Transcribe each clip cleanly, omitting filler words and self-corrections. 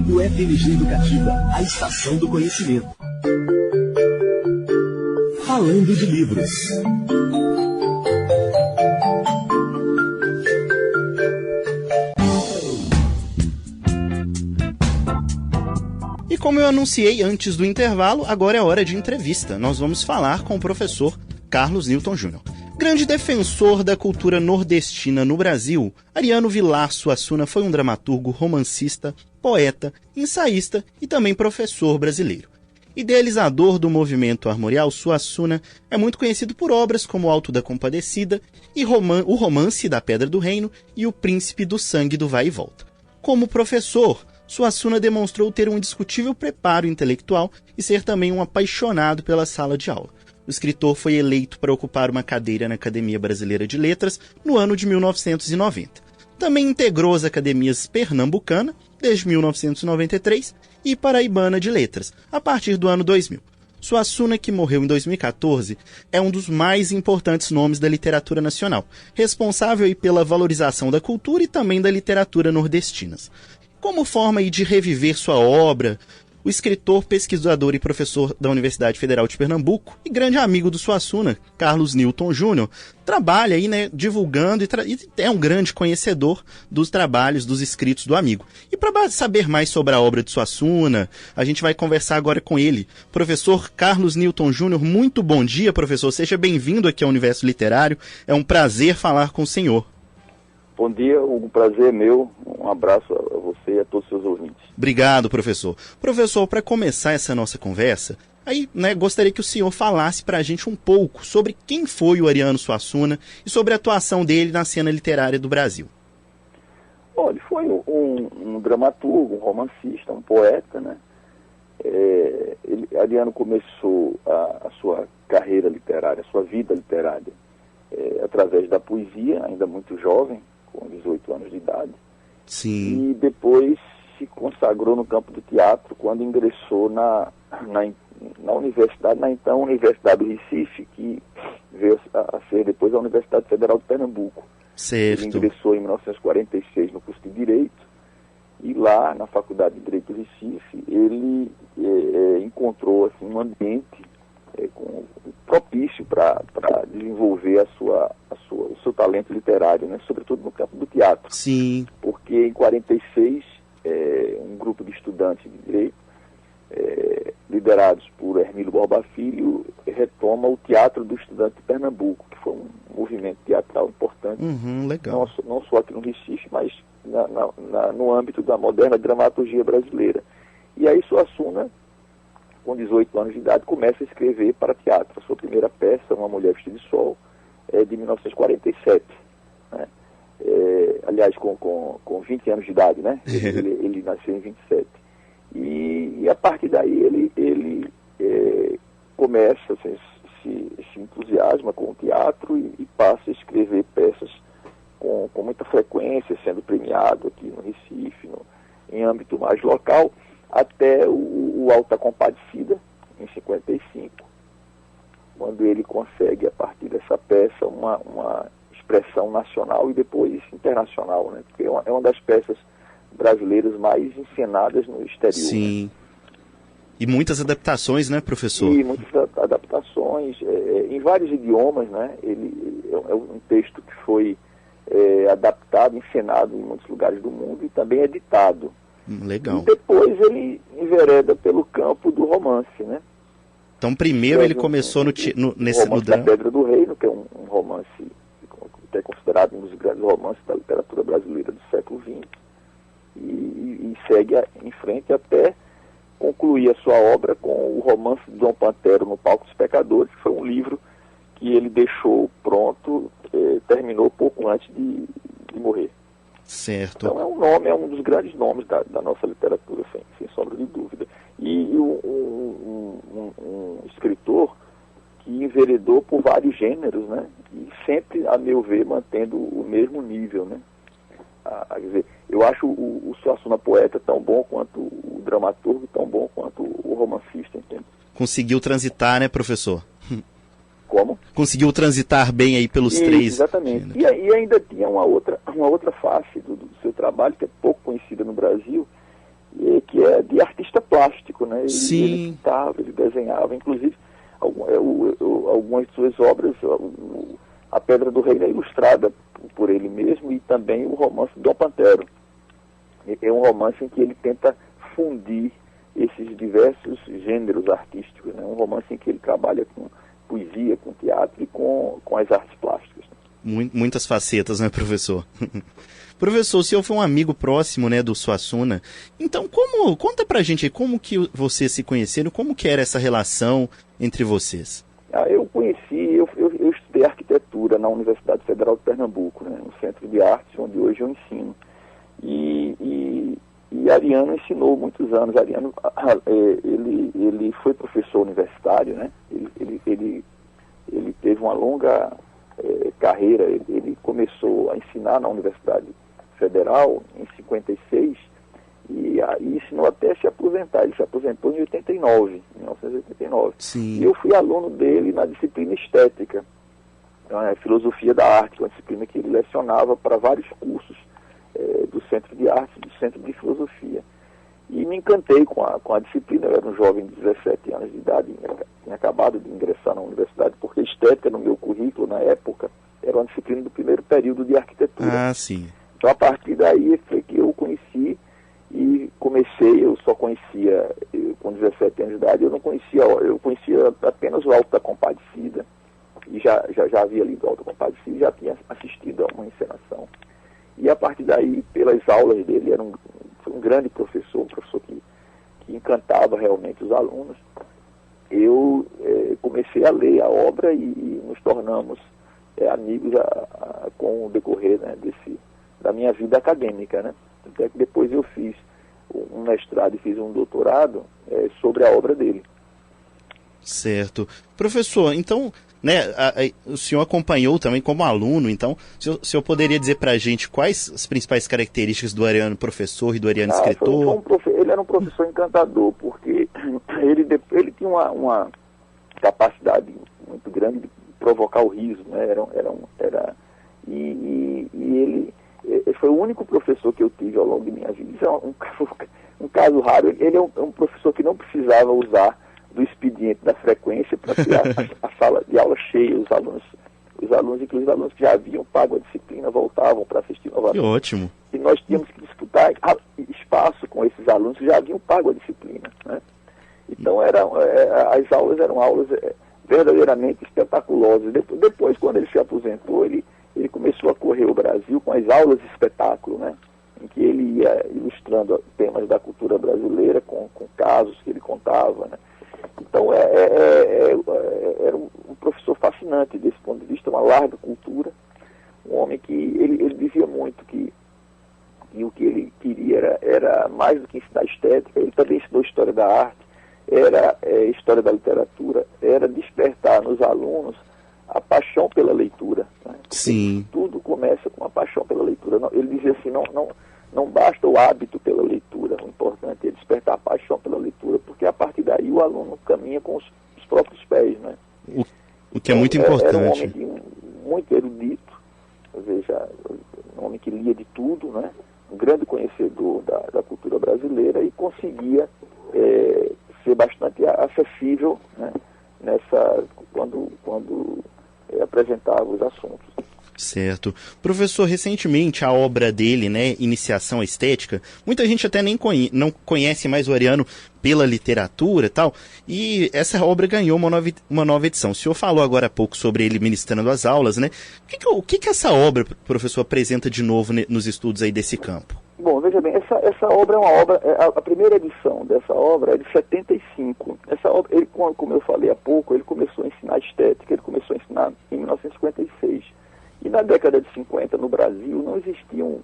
O FMG Educativa, a estação do conhecimento. Falando de livros. E como eu anunciei antes do intervalo, agora é hora de entrevista. Nós vamos falar com o professor Carlos Newton Júnior. Grande defensor da cultura nordestina no Brasil, Ariano Vilar Suassuna foi um dramaturgo, romancista, poeta, ensaísta e também professor brasileiro. Idealizador do movimento armorial, Suassuna é muito conhecido por obras como Alto da Compadecida e o Romance da Pedra do Reino e O Príncipe do Sangue do Vai e Volta. Como professor, Suassuna demonstrou ter um indiscutível preparo intelectual e ser também um apaixonado pela sala de aula. O escritor foi eleito para ocupar uma cadeira na Academia Brasileira de Letras no ano de 1990. Também integrou as academias Pernambucana, desde 1993, e Paraibana de Letras, a partir do ano 2000. Suassuna, que morreu em 2014, é um dos mais importantes nomes da literatura nacional, responsável pela valorização da cultura e também da literatura nordestinas. Como forma de reviver sua obra, o escritor, pesquisador e professor da Universidade Federal de Pernambuco e grande amigo do Suassuna, Carlos Newton Júnior, trabalha aí, divulgando e é um grande conhecedor dos trabalhos, dos escritos do amigo. E para saber mais sobre a obra de Suassuna, a gente vai conversar agora com ele. Professor Carlos Newton Júnior, muito bom dia, professor. Seja bem-vindo aqui ao Universo Literário. É um prazer falar com o senhor. Bom dia, o prazer é meu. Um abraço a você e a todos os seus ouvintes. Obrigado, professor. Professor, para começar essa nossa conversa, gostaria que o senhor falasse para a gente um pouco sobre quem foi o Ariano Suassuna e sobre a atuação dele na cena literária do Brasil. Bom, ele foi um dramaturgo, um romancista, um poeta, né? Ariano começou a sua carreira literária, a sua vida literária, através da poesia, ainda muito jovem, com 18 anos de idade. Sim. E depois se consagrou no campo do teatro quando ingressou na universidade, na então Universidade do Recife, que veio a ser depois a Universidade Federal de Pernambuco. Certo. Ele ingressou em 1946 no curso de Direito, e lá na Faculdade de Direito do Recife ele encontrou assim, um ambiente propício para desenvolver o seu talento literário, né? Sobretudo no campo do teatro. Sim. Porque em 46, um grupo de estudantes de direito, liderados por Hermílio Borba Filho, retoma o Teatro do Estudante de Pernambuco, que foi um movimento teatral importante, legal. Não só aqui no Recife, mas no âmbito da moderna dramaturgia brasileira. E aí Suassuna, com 18 anos de idade, começa a escrever para teatro. A sua primeira peça, Uma Mulher Vestida de Sol, é de 1947. Né? Aliás, com 20 anos de idade, né? Ele nasceu em 27. E a partir daí ele começa, assim, se entusiasma com o teatro e passa a escrever peças com muita frequência, sendo premiado aqui no Recife, em âmbito mais local, até o Alta Compadecida, em 55, quando ele consegue, a partir dessa peça, uma expressão nacional e depois internacional, né? Porque é uma das peças brasileiras mais encenadas no exterior. Sim. Né? E muitas adaptações, né, professor? E muitas adaptações, em vários idiomas, né? Ele é um texto que foi adaptado, encenado em muitos lugares do mundo e também editado. Legal. E depois ele envereda pelo campo do romance, né? Então primeiro ele começou no romance da Pedra do Reino, que é um romance que é considerado um dos grandes romances da literatura brasileira do século XX, e segue em frente até concluir a sua obra com o romance de Dom Pantero no Palco dos Pecadores, que foi um livro que ele deixou pronto, terminou pouco antes de morrer. Certo. Então é um dos grandes nomes da nossa literatura, sem sombra de dúvida. E um escritor que enveredou por vários gêneros, né? E sempre, a meu ver, mantendo o mesmo nível, né? Quer dizer, eu acho o Suassuna poeta tão bom quanto o dramaturgo, tão bom quanto o romancista, entende? Conseguiu transitar, né, professor? Como? Conseguiu transitar bem aí pelos três. Exatamente. E ainda tinha uma outra face do seu trabalho, que é pouco conhecida no Brasil, que que é de artista plástico, né? Ele pintava, ele desenhava, inclusive algumas de suas obras, A Pedra do Rei é ilustrada por ele mesmo, e também o romance Dom Pantero. É um romance em que ele tenta fundir esses diversos gêneros artísticos, né? Um romance em que ele trabalha com poesia, com teatro e com as artes plásticas. Muitas facetas, né, professor? Professor, o senhor foi um amigo próximo, né, do Suassuna. Então, conta pra gente aí, como que vocês se conheceram, como que era essa relação entre vocês? Eu estudei arquitetura na Universidade Federal de Pernambuco, né, no Centro de Artes, onde hoje eu ensino. E Ariano ensinou muitos anos. Ariano, ele foi professor universitário, né? Ele teve uma longa carreira. Ele começou a ensinar na Universidade Federal em 56 e ensinou até se aposentar. Ele se aposentou em 1989. Sim. E eu fui aluno dele na disciplina estética, filosofia da arte, uma disciplina que ele lecionava para vários cursos do Centro de Arte, do Centro de Filosofia. E me encantei com a disciplina. Eu era um jovem de 17 anos de idade, tinha acabado de ingressar na universidade, porque estética no meu currículo, na época, era uma disciplina do primeiro período de arquitetura. Ah, sim. Então, a partir daí, foi que eu conheci e comecei. Eu só conhecia, com 17 anos de idade, eu conhecia apenas o Alto da Compadecida, e já havia lido o Alto da Compadecida, e já tinha assistido a uma encenação. E a partir daí, pelas aulas dele, foi um grande professor, um professor que encantava realmente os alunos. Eu comecei a ler a obra e nos tornamos amigos com o decorrer, né, da minha vida acadêmica, né? Até que depois eu fiz um mestrado e fiz um doutorado sobre a obra dele. Certo. Professor, então, né, o senhor acompanhou também como aluno, então, o senhor poderia dizer para a gente quais as principais características do Ariano professor e do Ariano escritor? Ele era um professor encantador, porque ele tinha uma capacidade muito grande de provocar o riso, né? E ele foi o único professor que eu tive ao longo de minha vida. Isso é um caso raro. Ele é um professor que não precisava usar do expediente da frequência para ter a sala de aula cheia. Os alunos, inclusive os alunos que já haviam pago a disciplina, voltavam para assistir novamente. Que ótimo. E nós tínhamos que disputar espaço com esses alunos que já haviam pago a disciplina, né? Então, as aulas eram aulas verdadeiramente espetaculosas. Depois, quando ele se aposentou, ele começou a correr o Brasil com as aulas de espetáculo, né? Em que ele ia ilustrando temas da cultura brasileira com casos que ele contava, né? Então, era um professor fascinante desse ponto de vista, uma larga cultura, um homem que ele dizia muito que o que ele queria era mais do que ensinar estética. Ele também ensinou história da arte, era história da literatura, era despertar nos alunos a paixão pela leitura, né? Sim. Tudo começa com a paixão pela leitura. Ele dizia assim, não basta o hábito pela leitura, o importante é despertar a paixão pela leitura, porque a partir daí o aluno caminha com os próprios pés, né? O que é muito importante. Era um homem muito erudito, ou seja, um homem que lia de tudo, né? Um grande conhecedor da cultura brasileira, e conseguia ser bastante acessível, né? Quando apresentava os assuntos. Certo. Professor, recentemente a obra dele, né, Iniciação à Estética, muita gente até nem não conhece mais o Ariano pela literatura e tal, e essa obra ganhou uma nova edição. O senhor falou agora há pouco sobre ele ministrando as aulas, né? O que essa obra, professor, apresenta de novo nos estudos aí desse campo? Bom, veja bem, essa obra é uma obra, a primeira edição dessa obra é de 75. Essa obra, como eu falei há pouco, ele começou a ensinar estética, ele começou a ensinar em 1956. E na década de 50, no Brasil, não existiam,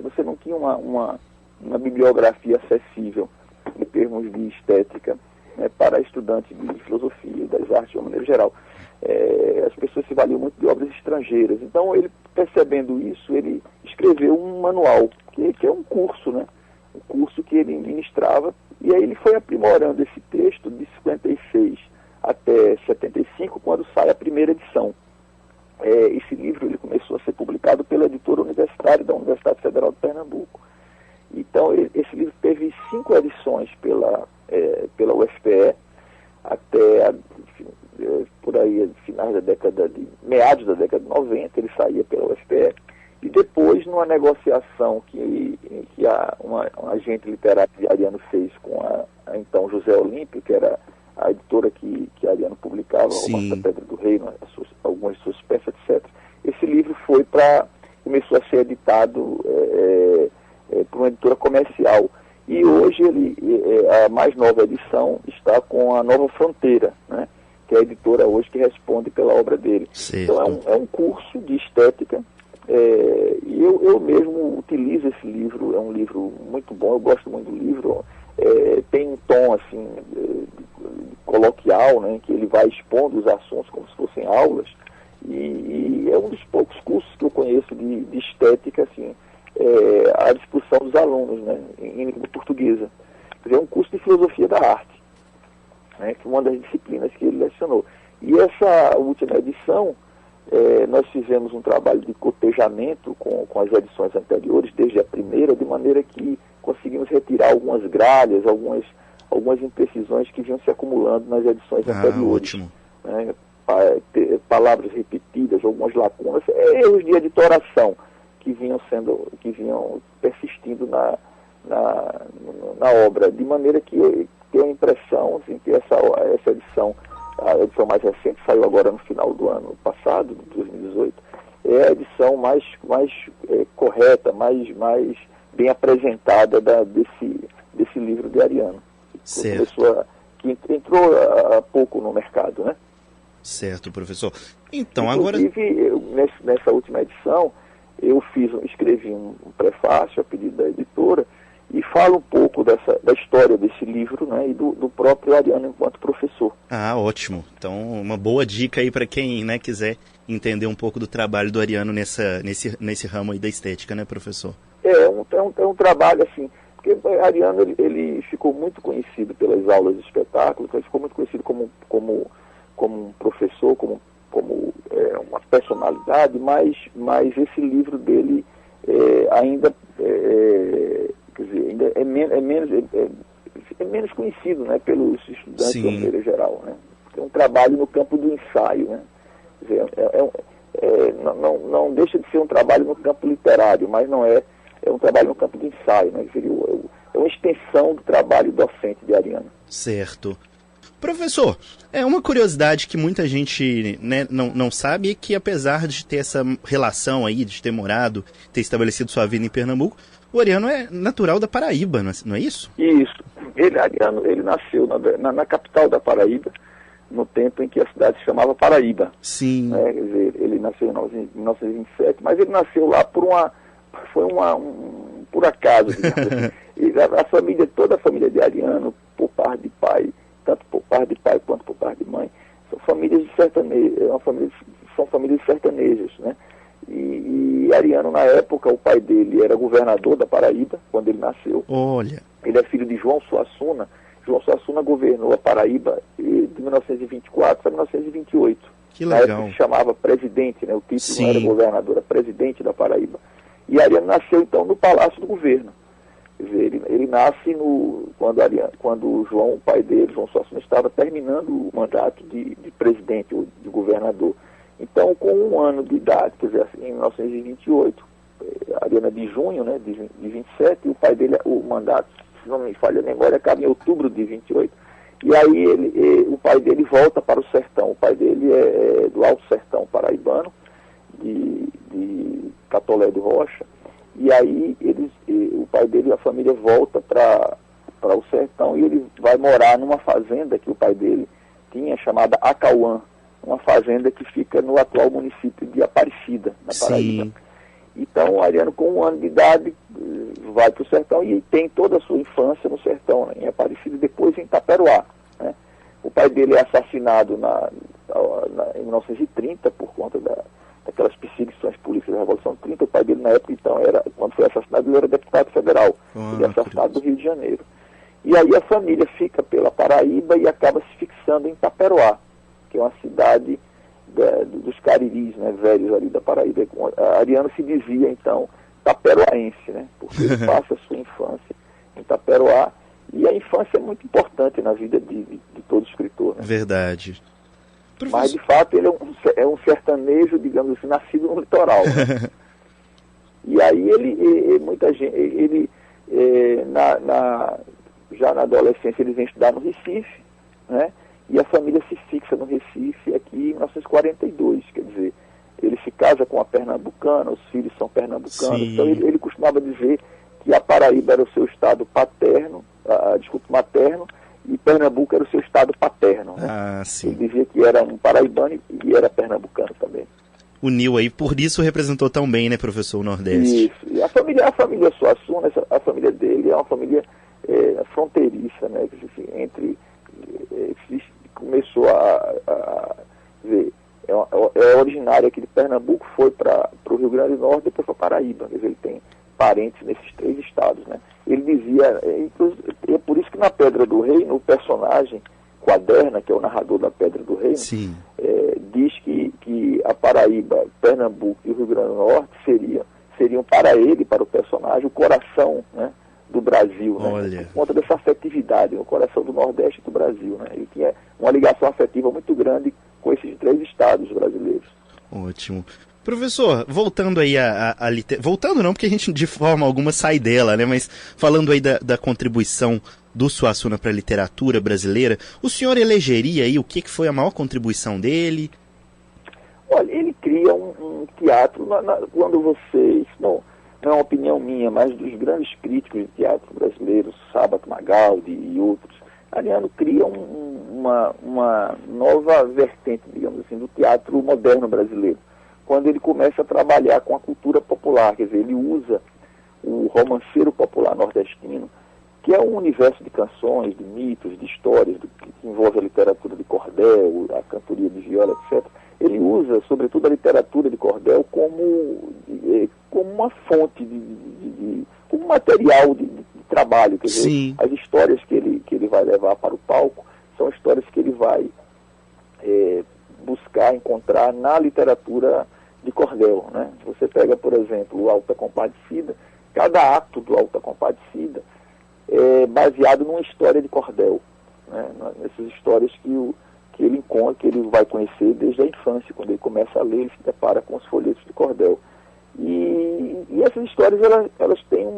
você não tinha uma bibliografia acessível em termos de estética, né, para estudantes de filosofia, das artes de uma maneira geral. As pessoas se valiam muito de obras estrangeiras. Então, ele, percebendo isso, ele escreveu um manual, que é um curso, né? Um curso que ele ministrava, e aí ele foi aprimorando esse texto de 56 até 75, quando sai a primeira edição. Esse livro ele começou a ser publicado pela editora universitária da Universidade Federal de Pernambuco. Então, esse livro teve 5 edições meados da década de 90, ele saía pela UFPE, e depois, numa negociação que um agente literário de Ariano fez com a então José Olímpio, que era a editora que Ariano publicava, o Romance da Pedra do Reino, algumas de suas peças, etc. Esse livro começou a ser editado por uma editora comercial. E hoje a mais nova edição está com a Nova Fronteira, né? Que é a editora hoje que responde pela obra dele. Certo. Então é um curso de estética, e eu mesmo utilizo esse livro, é um livro muito bom, eu gosto muito do livro, tem um tom assim, coloquial, né, que ele vai expondo os assuntos como se fossem aulas, e é um dos poucos cursos que eu conheço de estética, assim, à disposição dos alunos, né, em língua portuguesa. Quer dizer, é um curso de filosofia da arte, né, que é uma das disciplinas que ele lecionou. E essa última edição, nós fizemos um trabalho de cotejamento com as edições anteriores, desde a primeira, de maneira que conseguimos retirar algumas gralhas, algumas imprecisões que vinham se acumulando nas edições anteriores. Ótimo. Né, palavras repetidas, algumas lacunas, erros de editoração que vinham persistindo na obra, de maneira que eu tenho a impressão assim, que essa edição, a edição mais recente, saiu agora no final do ano passado, de 2018, é a edição mais correta, mais bem apresentada desse livro de Ariano. Certo. Que entrou há pouco no mercado, né? Certo, professor. Então, inclusive, nessa última edição, eu escrevi um prefácio a pedido da editora e falo um pouco da história desse livro, né, e do próprio Ariano enquanto professor. Ótimo. Então, uma boa dica aí para quem, né, quiser entender um pouco do trabalho do Ariano nesse ramo aí da estética, né, professor? É um trabalho assim, porque Ariano ele ficou muito conhecido pelas aulas de espetáculo, ele ficou muito conhecido como um professor, como uma personalidade, mas esse livro dele ainda é menos conhecido, né, pelos estudantes de maneira geral, né? É um trabalho no campo do ensaio, né? Quer dizer, não deixa de ser um trabalho no campo literário, mas é um trabalho no campo do ensaio, né? É uma extensão do trabalho docente de Ariano. Certo. Professor, uma curiosidade que muita gente, né, não sabe é que, apesar de ter essa relação aí, de ter morado, ter estabelecido sua vida em Pernambuco, o Ariano é natural da Paraíba, não é isso? Isso. Ariano, ele nasceu na capital da Paraíba, no tempo em que a cidade se chamava Paraíba. Sim. Quer dizer, ele nasceu em 1927, mas ele nasceu lá por acaso, digamos assim. Toda a família de Ariano, por parte de pai, tanto por parte de pai quanto por parte de mãe, são famílias de sertanejos, são famílias sertanejas, né? E Ariano, na época, o pai dele era governador da Paraíba, quando ele nasceu. Olha. Ele é filho de João Suassuna. João Suassuna governou a Paraíba de 1924 a 1928. Que legal. Na época se chamava presidente, né? O título Sim. não era governador, era presidente da Paraíba. E Ariano nasceu, então, no Palácio do Governo. Quer dizer, ele nasce quando João, o pai dele, João Suassuna, estava terminando o mandato de presidente ou de governador. Então, com 1 ano de idade, quer dizer, assim, em 1928, Ariano é de junho, né, de 27, e o pai dele, o mandato, se não me falha a memória, acaba em outubro de 28, e aí o pai dele volta para o sertão. O pai dele é do Alto Sertão paraibano, de Catolé de Rocha, e aí o pai dele e a família volta para o sertão, e ele vai morar numa fazenda que o pai dele tinha, chamada Acauã, uma fazenda que fica no atual município de Aparecida, na Paraíba. Sim. Então, o Ariano, com 1 ano de idade, vai para o sertão e tem toda a sua infância no sertão, né, em Aparecida, e depois em Taperoá, né? O pai dele é assassinado em 1930 por conta daquelas perseguições políticas da Revolução de 30. O pai dele, na época, então, quando foi assassinado, ele era deputado federal. Ele é assassinado do Rio de Janeiro. E aí a família fica pela Paraíba e acaba se fixando em Taperoá, que é uma cidade dos cariris, né, velhos ali da Paraíba. Ariano se dizia, então, taperoaense, né, porque ele passa a sua infância em Taperoá, e a infância é muito importante na vida de todo escritor, né? Verdade. Mas, de fato, ele é um sertanejo, digamos assim, nascido no litoral. Né? E aí muita gente, já na adolescência ele vem estudar no Recife, né? E a família se fixa no Recife aqui em 1942, quer dizer, ele se casa com uma pernambucana, os filhos são pernambucanos, sim. Então ele costumava dizer que a Paraíba era o seu estado materno, e Pernambuco era o seu estado paterno. Né? Ele dizia que era um paraibano e era pernambucano também. Uniu aí, por isso representou tão bem, né, professor, o Nordeste? Isso, e a família Suassuna, a família dele é uma família fronteiriça, né, entre, começou a ver, é originário aqui de Pernambuco, foi para o Rio Grande do Norte, depois para Paraíba, quer dizer, ele tem parentes nesses 3 estados, né. Ele dizia, é por isso que na Pedra do Reino, o personagem Quaderna, que é o narrador da Pedra do Reino, diz que a Paraíba, Pernambuco e o Rio Grande do Norte seriam para ele, para o personagem, o coração, né, do Brasil, né, por conta dessa afetividade, o coração do Nordeste do Brasil. Né, ele tinha uma ligação afetiva muito grande com esses 3 estados brasileiros. Ótimo. Professor, voltando aí voltando não, porque a gente de forma alguma sai dela, né? Mas falando aí da contribuição do Suassuna para a literatura brasileira, o senhor elegeria aí o que foi a maior contribuição dele? Olha, ele cria um teatro, quando vocês, não é uma opinião minha, mas dos grandes críticos de teatro brasileiros, Sábato Magaldi e outros, Ariano cria uma nova vertente, digamos assim, do teatro moderno brasileiro. Quando ele começa a trabalhar com a cultura popular, quer dizer, ele usa o romanceiro popular nordestino, que é um universo de canções, de mitos, de histórias, que envolve a literatura de cordel, a cantoria de viola, etc. Ele usa, sobretudo, a literatura de cordel como uma fonte, como material de trabalho. Quer dizer, as histórias que ele vai levar para o palco são histórias que ele vai buscar encontrar na literatura de cordel, né? Você pega, por exemplo, o Alta Compadecida, cada ato do Alta Compadecida é baseado numa história de cordel, né? Nessas histórias que ele encontra, que ele vai conhecer desde a infância, quando ele começa a ler, ele se depara com os folhetos de cordel. E essas histórias, elas têm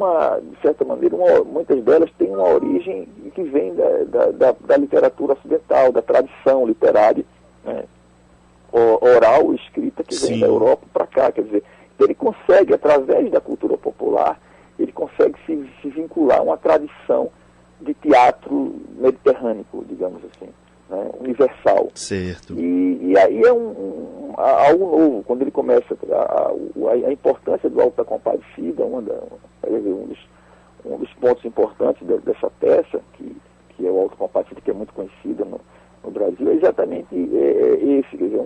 de certa maneira, muitas delas têm uma origem que vem da literatura ocidental, da tradição literária, né, oral e escrita que vem da Europa para cá. Quer dizer, ele consegue, através da cultura popular, ele consegue se vincular a uma tradição de teatro mediterrâneo, digamos assim, né, universal. Certo. E aí é algo novo, quando ele começa a importância do Alta Compadecida, um dos pontos importantes dessa peça, que é o Alta Compadecida, que é muito conhecida no Brasil, é exatamente esse. Quer dizer,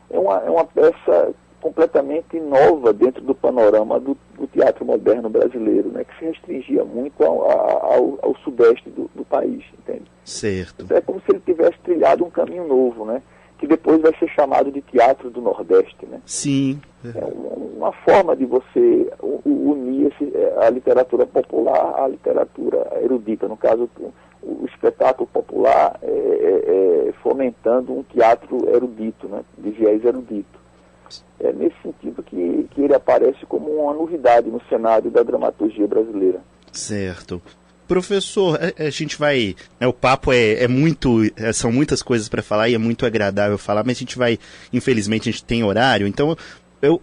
é uma peça completamente nova dentro do panorama do teatro moderno brasileiro, né, que se restringia muito ao sudeste do país, entende? Certo. É como se ele tivesse trilhado um caminho novo, né, que depois vai ser chamado de Teatro do Nordeste, né? Sim. É uma forma de você unir a literatura popular à literatura erudita, no caso o espetáculo popular fomentando um teatro erudito, né, de viés erudito. É nesse sentido que ele aparece como uma novidade no cenário da dramaturgia brasileira. Certo. Professor, a gente vai... o papo é muito... são muitas coisas para falar e é muito agradável falar, mas a gente vai... Infelizmente, a gente tem horário. Então,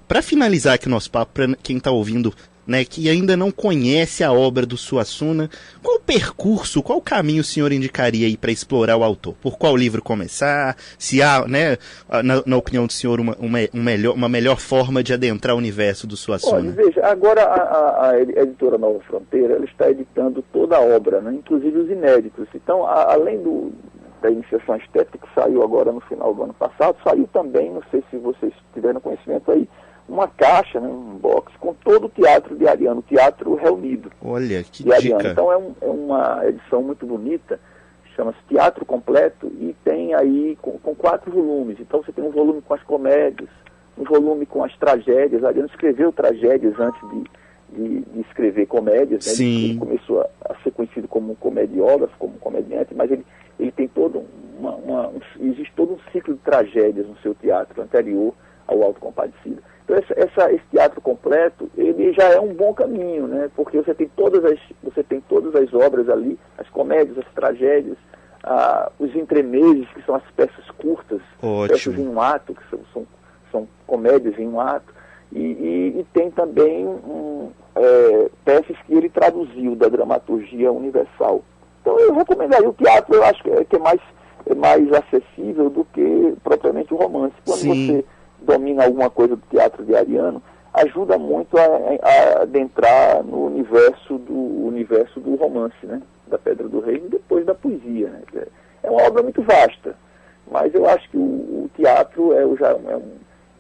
para finalizar aqui o nosso papo, para quem está ouvindo, né, que ainda não conhece a obra do Suassuna, qual percurso, qual caminho o senhor indicaria aí para explorar o autor? Por qual livro começar? Se há, né, na opinião do senhor, uma melhor forma de adentrar o universo do Suassuna? Olha, veja, agora a editora Nova Fronteira, ela está editando toda a obra, né, inclusive os inéditos. Então, além da iniciação estética que saiu agora no final do ano passado, saiu também, não sei se vocês tiveram conhecimento aí, uma caixa, né, um box, com todo o teatro de Ariano, o teatro reunido. Olha, que de Ariano. dica. Então é uma edição muito bonita, chama-se Teatro Completo, e tem aí com 4 volumes. Então você tem um volume com as comédias, um volume com as tragédias. Ariano escreveu tragédias antes de escrever comédias, né? Sim. Ele começou a ser conhecido como um comediógrafo, como um comediante, mas ele tem todo existe todo um ciclo de tragédias no seu teatro anterior ao Auto Compadecida. Então esse teatro completo, ele já é um bom caminho, né? Porque você tem todas as obras ali, as comédias, as tragédias, os entremeses, que são as peças curtas, peças em um ato, que são comédias em um ato, e tem também peças que ele traduziu da dramaturgia universal. Então eu recomendaria o teatro, eu acho que é mais acessível do que propriamente o romance. Quando você domina alguma coisa do teatro de Ariano, ajuda muito a adentrar no universo do romance, né? Da Pedra do Rei e depois da poesia, né? É uma obra muito vasta, mas eu acho que o teatro é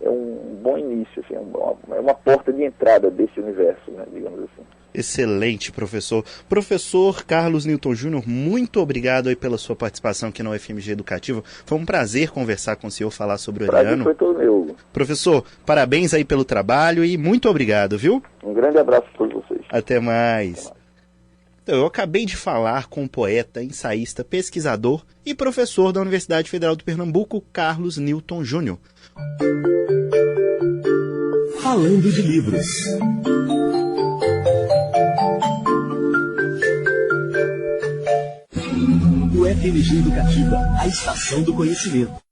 um bom início, assim, é uma porta de entrada desse universo, né? Digamos assim. Excelente, professor. Professor Carlos Newton Júnior, muito obrigado aí pela sua participação aqui no UFMG Educativo. Foi um prazer conversar com o senhor, falar sobre o Ariano. Foi todo meu. Professor, parabéns aí pelo trabalho e muito obrigado, viu? Um grande abraço a todos vocês. Até mais. Então, eu acabei de falar com o poeta, ensaísta, pesquisador e professor da Universidade Federal do Pernambuco, Carlos Newton Júnior. Falando de livros. UFMG Educativa, a estação do conhecimento.